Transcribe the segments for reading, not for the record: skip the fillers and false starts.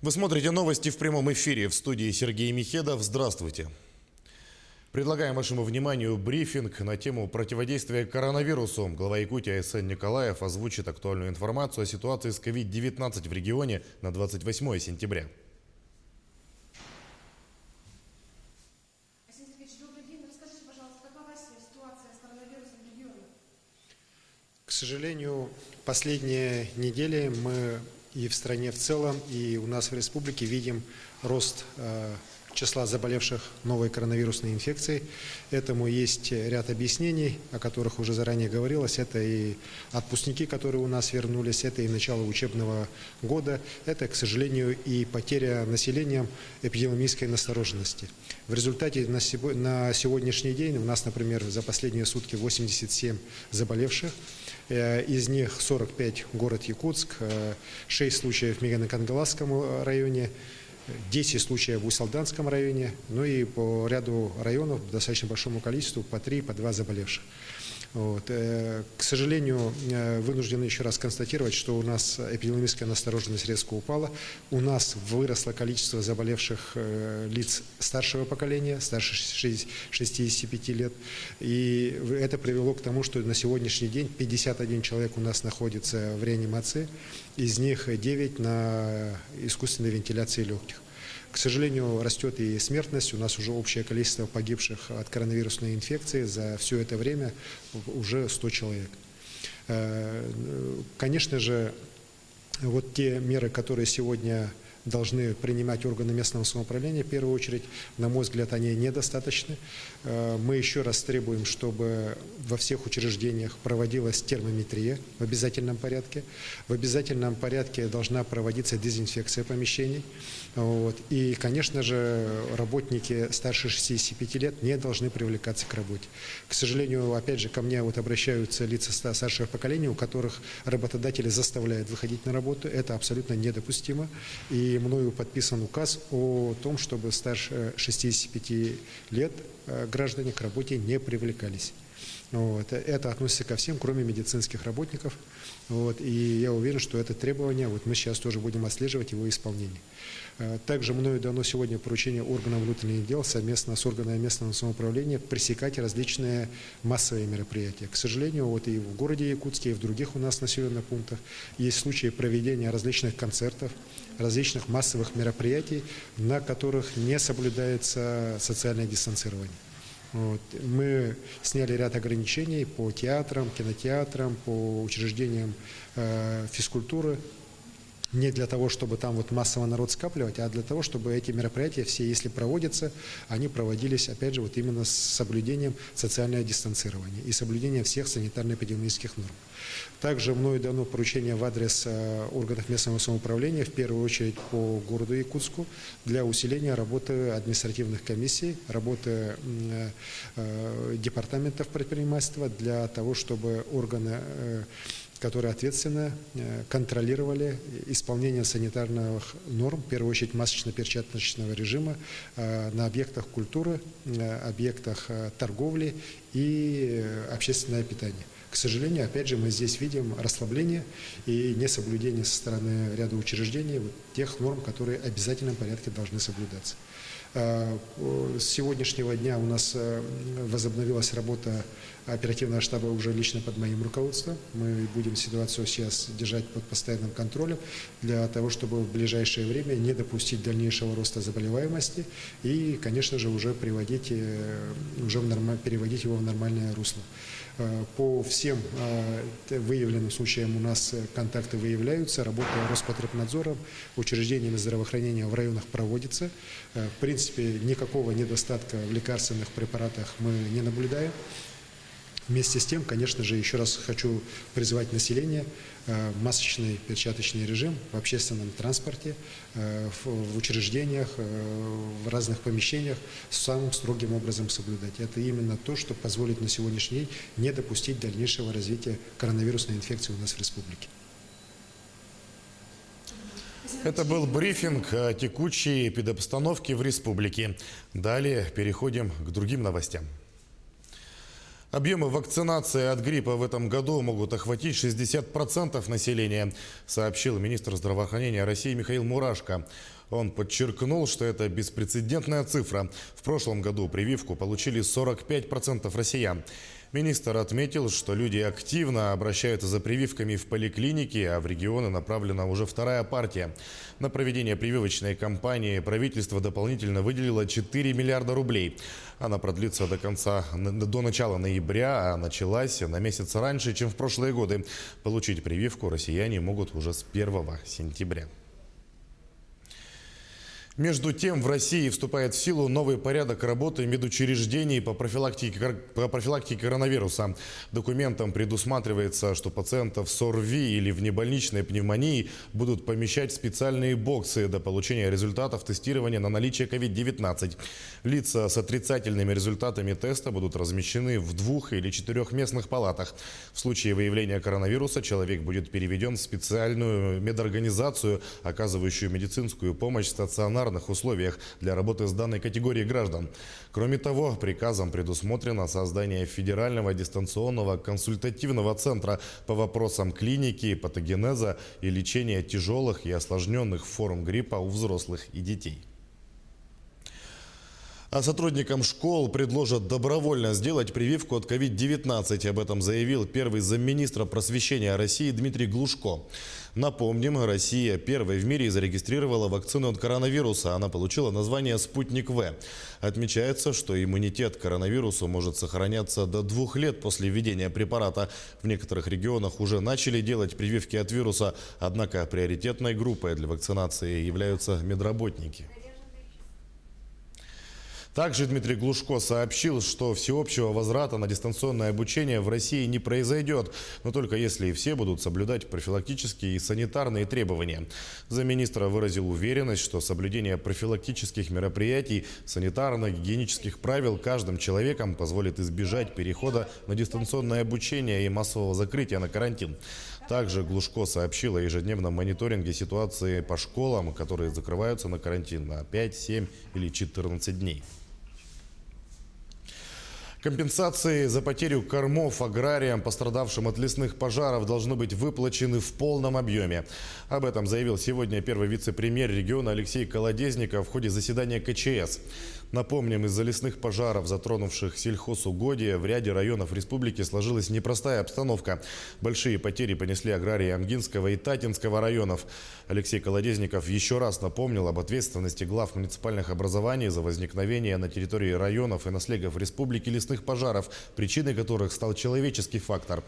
Вы смотрите новости в прямом эфире. В студии Сергей Михедов. Здравствуйте. Предлагаем вашему вниманию брифинг на тему противодействия коронавирусу. Глава Якутии Айсен Николаев озвучит актуальную информацию о ситуации с COVID-19 в регионе на 28 сентября. Айсен Сергеевич, добрый день. Расскажите, пожалуйста, какова ситуация с коронавирусом в регионе? К сожалению, последние недели мы и в стране в целом, и у нас в республике видим рост числа заболевших новой коронавирусной инфекцией. Этому есть ряд объяснений, о которых уже заранее говорилось. Это и отпускники, которые у нас вернулись, это и начало учебного года, это, к сожалению, и потеря населением эпидемиологической настороженности. В результате на сегодняшний день у нас, например, за последние сутки 87 заболевших. Из них 45 город Якутск, 6 случаев в Мегано-Кангаласском районе, 10 случаев в Усалданском районе, ну и по ряду районов, достаточно большому количеству, по 3, по 2 заболевших. Вот. К сожалению, вынужден еще раз констатировать, что у нас эпидемиологическая настороженность резко упала. У нас выросло количество заболевших лиц старшего поколения, старше 65 лет. И это привело к тому, что на сегодняшний день 51 человек у нас находится в реанимации, из них 9 на искусственной вентиляции легких. К сожалению, растет и смертность. У нас уже общее количество погибших от коронавирусной инфекции за все это время уже 100 человек. Конечно же, вот те меры, которые сегодня должны принимать органы местного самоуправления, в первую очередь, на мой взгляд, они недостаточны. Мы еще раз требуем, чтобы во всех учреждениях проводилась термометрия в обязательном порядке. В обязательном порядке должна проводиться дезинфекция помещений. Вот. И, конечно же, работники старше 65 лет не должны привлекаться к работе. К сожалению, опять же, ко мне вот обращаются лица старшего поколения, у которых работодатели заставляют выходить на работу. Это абсолютно недопустимо. И мною подписан указ о том, чтобы старше 65 лет граждане к работе не привлекались. Вот. Это относится ко всем, кроме медицинских работников. Вот. И я уверен, что это требование, вот мы сейчас тоже будем отслеживать его исполнение. Также мною дано сегодня поручение органам внутренних дел совместно с органами местного самоуправления пресекать различные массовые мероприятия. К сожалению, вот и в городе Якутске, и в других у нас населенных пунктах есть случаи проведения различных концертов, различных массовых мероприятий, на которых не соблюдается социальное дистанцирование. Вот. Мы сняли ряд ограничений по театрам, кинотеатрам, по учреждениям физкультуры. Не для того, чтобы там вот массово народ скапливать, а для того, чтобы эти мероприятия все, если проводятся, они проводились, опять же, вот именно с соблюдением социального дистанцирования и соблюдением всех санитарно-эпидемиологических норм. Также мною дано поручение в адрес органов местного самоуправления, в первую очередь по городу Якутску, для усиления работы административных комиссий, работы департаментов предпринимательства, для того, чтобы органы, которые ответственно контролировали исполнение санитарных норм, в первую очередь масочно-перчаточного режима на объектах культуры, объектах торговли и общественное питание. К сожалению, опять же, мы здесь видим расслабление и несоблюдение со стороны ряда учреждений тех норм, которые в обязательном порядке должны соблюдаться. С сегодняшнего дня у нас возобновилась работа оперативного штаба уже лично под моим руководством. Мы будем ситуацию сейчас держать под постоянным контролем для того, чтобы в ближайшее время не допустить дальнейшего роста заболеваемости и, конечно же, уже переводить его в нормальное русло. По всем выявленным случаям у нас контакты выявляются, работа Роспотребнадзором, учреждениями здравоохранения в районах проводится. В принципе, никакого недостатка в лекарственных препаратах мы не наблюдаем. Вместе с тем, конечно же, еще раз хочу призвать население масочный перчаточный режим в общественном транспорте, в учреждениях, в разных помещениях самым строгим образом соблюдать. Это именно то, что позволит на сегодняшний день не допустить дальнейшего развития коронавирусной инфекции у нас в республике. Это был брифинг о текущей эпидобстановке в республике. Далее переходим к другим новостям. Объемы вакцинации от гриппа в этом году могут охватить 60% населения, сообщил министр здравоохранения России Михаил Мурашко. Он подчеркнул, что это беспрецедентная цифра. В прошлом году прививку получили 45% россиян. Министр отметил, что люди активно обращаются за прививками в поликлиники, а в регионы направлена уже вторая партия. На проведение прививочной кампании правительство дополнительно выделило 4 миллиарда рублей. Она продлится до начала ноября, а началась на месяц раньше, чем в прошлые годы. Получить прививку россияне могут уже с 1 сентября. Между тем, в России вступает в силу новый порядок работы медучреждений по профилактике коронавируса. Документом предусматривается, что пациентов с ОРВИ или внебольничной пневмонией будут помещать в специальные боксы до получения результатов тестирования на наличие COVID-19. Лица с отрицательными результатами теста будут размещены в 2- или 4-местных палатах. В случае выявления коронавируса человек будет переведен в специальную медорганизацию, оказывающую медицинскую помощь в стационарных условиях для работы с данной категорией граждан. Кроме того, приказом предусмотрено создание федерального дистанционного консультативного центра по вопросам клиники, патогенеза и лечения тяжелых и осложненных форм гриппа у взрослых и детей. А сотрудникам школ предложат добровольно сделать прививку от COVID-19. Об этом заявил первый замминистра просвещения России Дмитрий Глушко. Напомним, Россия первой в мире зарегистрировала вакцину от коронавируса. Она получила название «Спутник В». Отмечается, что иммунитет к коронавирусу может сохраняться до 2 лет после введения препарата. В некоторых регионах уже начали делать прививки от вируса. Однако приоритетной группой для вакцинации являются медработники. Также Дмитрий Глушко сообщил, что всеобщего возврата на дистанционное обучение в России не произойдет, но только если все будут соблюдать профилактические и санитарные требования. Замминистра выразил уверенность, что соблюдение профилактических мероприятий, санитарно-гигиенических правил каждым человеком позволит избежать перехода на дистанционное обучение и массового закрытия на карантин. Также Глушко сообщил о ежедневном мониторинге ситуации по школам, которые закрываются на карантин на 5, 7 или 14 дней. Компенсации за потерю кормов аграриям, пострадавшим от лесных пожаров, должны быть выплачены в полном объеме. Об этом заявил сегодня первый вице-премьер региона Алексей Колодезников в ходе заседания КЧС. Напомним, из-за лесных пожаров, затронувших сельхозугодия, в ряде районов республики сложилась непростая обстановка. Большие потери понесли аграрии Амгинского и Татинского районов. Алексей Колодезников еще раз напомнил об ответственности глав муниципальных образований за возникновение на территории районов и наследников республики лесных пожаров, причиной которых стал человеческий фактор.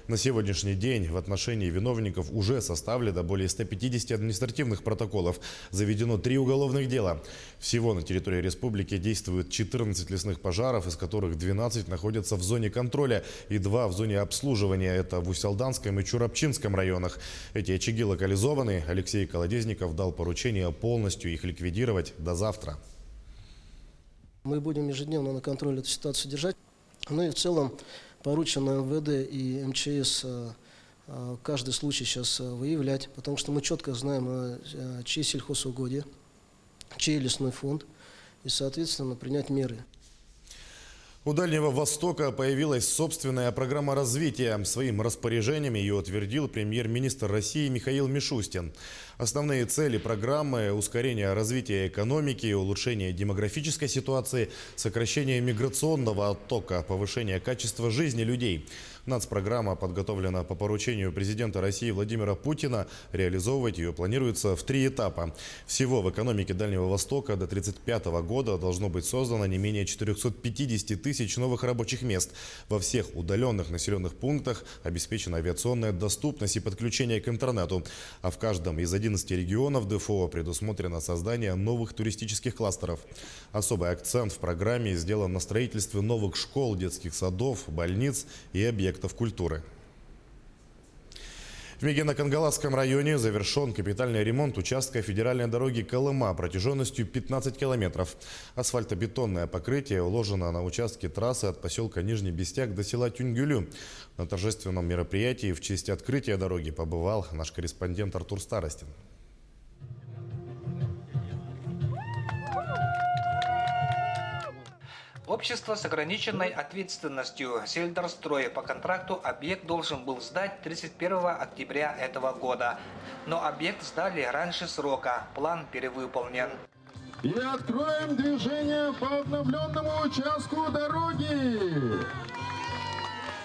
На сегодняшний день в отношении виновников уже составлено более 150 административных протоколов. Заведено 3 уголовных дела. Всего на территории республики действует 14 лесных пожаров, из которых 12 находятся в зоне контроля и 2 в зоне обслуживания. Это в Усть-Алданском и Чурапчинском районах. Эти очаги локализованы. Алексей Колодезников дал поручение полностью их ликвидировать до завтра. Мы будем ежедневно на контроле эту ситуацию держать. Ну и в целом поручено МВД и МЧС каждый случай сейчас выявлять, потому что мы четко знаем, чьи сельхозугодия, чей лесной фонд, и, соответственно, принять меры. У Дальнего Востока появилась собственная программа развития. Своим распоряжением ее утвердил премьер-министр России Михаил Мишустин. Основные цели программы – ускорение развития экономики, улучшение демографической ситуации, сокращение миграционного оттока, повышение качества жизни людей. Нацпрограмма подготовлена по поручению президента России Владимира Путина. Реализовывать ее планируется в 3 этапа. Всего в экономике Дальнего Востока до 1935 года должно быть создано не менее 450 тысяч новых рабочих мест. Во всех удаленных населенных пунктах обеспечена авиационная доступность и подключение к интернету. А в каждом из 11 регионов ДФО предусмотрено создание новых туристических кластеров. Особый акцент в программе сделан на строительстве новых школ, детских садов, больниц и объектов культуры. В Мегино-Кангаласском районе завершен капитальный ремонт участка федеральной дороги Колыма протяженностью 15 километров. Асфальтобетонное покрытие уложено на участке трассы от поселка Нижний Бестяк до села Тюнгюлю. На торжественном мероприятии в честь открытия дороги побывал наш корреспондент Артур Старостин. Общество с ограниченной ответственностью «Сельдорстрой» по контракту объект должен был сдать 31 октября этого года. Но объект сдали раньше срока. План перевыполнен. И откроем движение по обновленному участку дороги.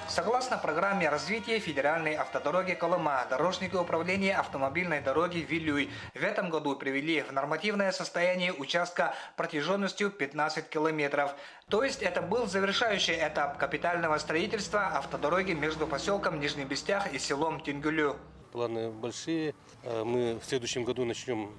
Согласно программе развития федеральной автодороги Колыма, дорожники управления автомобильной дороги Вилюй в этом году привели в нормативное состояние участка протяженностью 15 километров. То есть это был завершающий этап капитального строительства автодороги между поселком Нижний Бестях и селом Тингюлю. Планы большие. Мы в следующем году начнем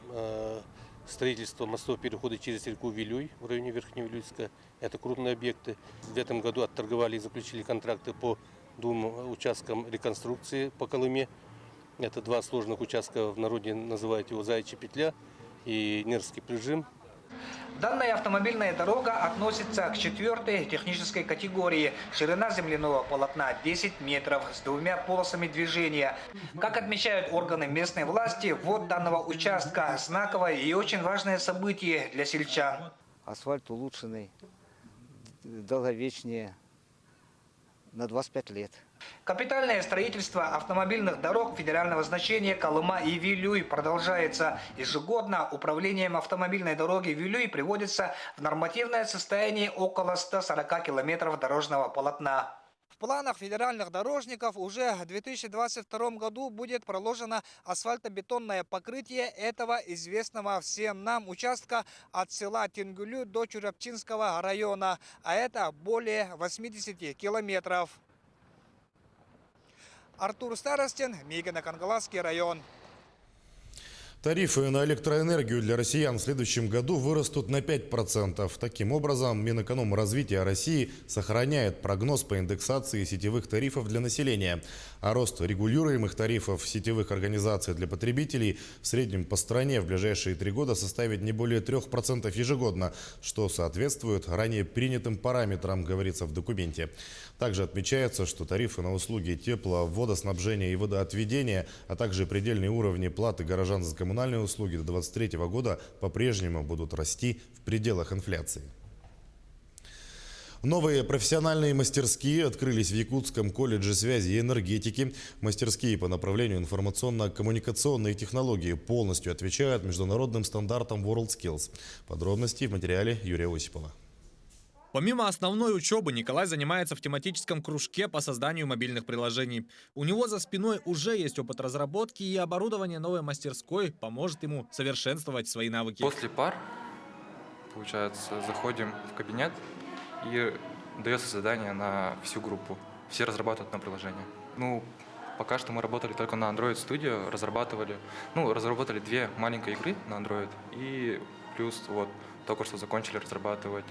строительство мостового перехода через реку Вилюй в районе Верхневилюйска. Это крупные объекты. В этом году отторговали и заключили контракты по 2 участкам реконструкции по Колыме. Это 2 сложных участка, в народе называют его Заячья петля и Нерский прижим. Данная автомобильная дорога относится к 4-й технической категории. Ширина земляного полотна 10 метров с 2 полосами движения. Как отмечают органы местной власти, ввод данного участка – знаковое и очень важное событие для сельчан. Асфальт улучшенный, долговечнее, на 25 лет. Капитальное строительство автомобильных дорог федерального значения Колыма и Вилюй продолжается. Ежегодно управлением автомобильной дороги Вилюй приводится в нормативное состояние около 140 километров дорожного полотна. В планах федеральных дорожников уже в 2022 году будет проложено асфальтобетонное покрытие этого известного всем нам участка от села Тингюлю до Чурапчинского района, а это более 80 километров. Артур Старостин, Мигино-Кангаласский район. Тарифы на электроэнергию для россиян в следующем году вырастут на 5%. Таким образом, Минэкономразвития России сохраняет прогноз по индексации сетевых тарифов для населения. А рост регулируемых тарифов сетевых организаций для потребителей в среднем по стране в ближайшие 3 года составит не более 3% ежегодно, что соответствует ранее принятым параметрам, говорится в документе. Также отмечается, что тарифы на услуги тепло, водоснабжения и водоотведения, а также предельные уровни платы горожан за коммунальные услуги до 2023 года по-прежнему будут расти в пределах инфляции. Новые профессиональные мастерские открылись в Якутском колледже связи и энергетики. Мастерские по направлению информационно-коммуникационные технологии полностью отвечают международным стандартам WorldSkills. Подробности в материале Юрия Осипова. Помимо основной учебы, Николай занимается в тематическом кружке по созданию мобильных приложений. У него за спиной уже есть опыт разработки, и оборудование новой мастерской поможет ему совершенствовать свои навыки. После пар, получается, заходим в кабинет и дается задание на всю группу. Все разрабатывают на приложение. Пока что мы работали только на Android Studio, разработали 2 маленькие игры на Android и плюс только что закончили разрабатывать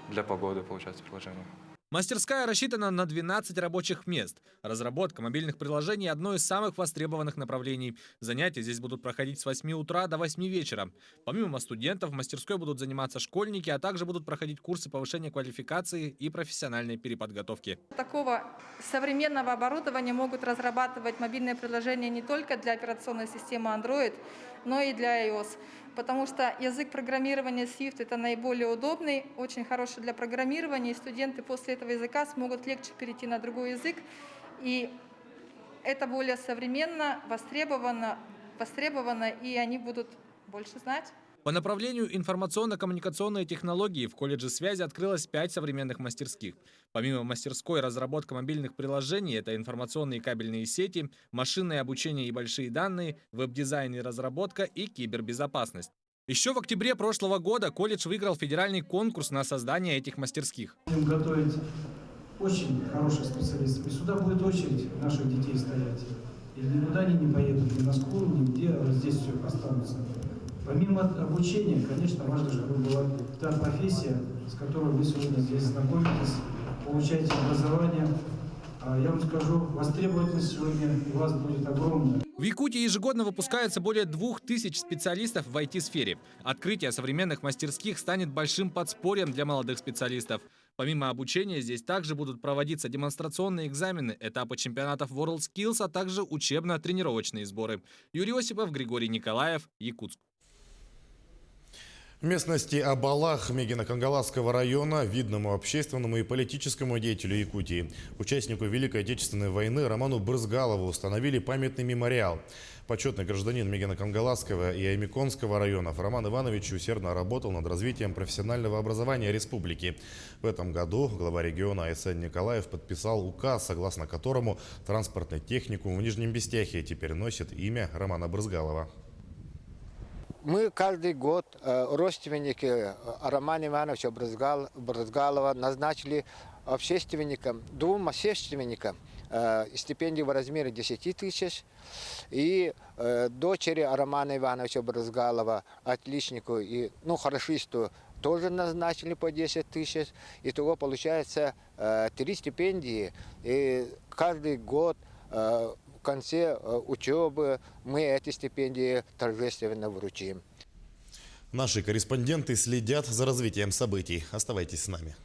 для погоды, получается, приложение. Мастерская рассчитана на 12 рабочих мест. Разработка мобильных приложений – одно из самых востребованных направлений. Занятия здесь будут проходить с 8 утра до 8 вечера. Помимо студентов, в мастерской будут заниматься школьники, а также будут проходить курсы повышения квалификации и профессиональной переподготовки. Такого современного оборудования могут разрабатывать мобильные приложения не только для операционной системы Android, но и для iOS. Потому что язык программирования Swift – это наиболее удобный, очень хороший для программирования, и студенты после этого языка смогут легче перейти на другой язык. И это более современно, востребовано, и они будут больше знать. По направлению информационно-коммуникационные технологии в колледже связи открылось 5 современных мастерских. Помимо мастерской разработка мобильных приложений, это информационные и кабельные сети, машинное обучение и большие данные, веб-дизайн и разработка и кибербезопасность. Еще в октябре прошлого года колледж выиграл федеральный конкурс на создание этих мастерских. Будем готовить очень хороших специалистов. И сюда будет очередь наших детей стоять. И никуда они не поедут, ни на школу, нигде, а вот здесь все останутся. Помимо обучения, конечно, важно, чтобы была та профессия, с которой вы сегодня здесь знакомитесь, получаете образование. Я вам скажу, востребованность сегодня у вас будет огромная. В Якутии ежегодно выпускается более 2000 специалистов в IT-сфере. Открытие современных мастерских станет большим подспорьем для молодых специалистов. Помимо обучения, здесь также будут проводиться демонстрационные экзамены, этапы чемпионатов WorldSkills, а также учебно-тренировочные сборы. Юрий Осипов, Григорий Николаев, Якутск. В местности Абалах Мегино-Кангаласского района видному общественному и политическому деятелю Якутии, участнику Великой Отечественной войны Роману Брызгалову установили памятный мемориал. Почетный гражданин Мегино-Кангаласского и Аймиконского районов Роман Иванович усердно работал над развитием профессионального образования республики. В этом году глава региона Айсен Николаев подписал указ, согласно которому транспортный техникум в Нижнем Бестяхе теперь носит имя Романа Брызгалова. Мы каждый год родственники Романа Ивановича Брызгалова назначили двум общественникам стипендию в размере 10 тысяч. И дочери Романа Ивановича Брызгалова, отличнику и хорошисту, тоже назначили по 10 тысяч. Итого получается 3 стипендии. И каждый год в конце учебы мы эти стипендии торжественно вручим. Наши корреспонденты следят за развитием событий. Оставайтесь с нами.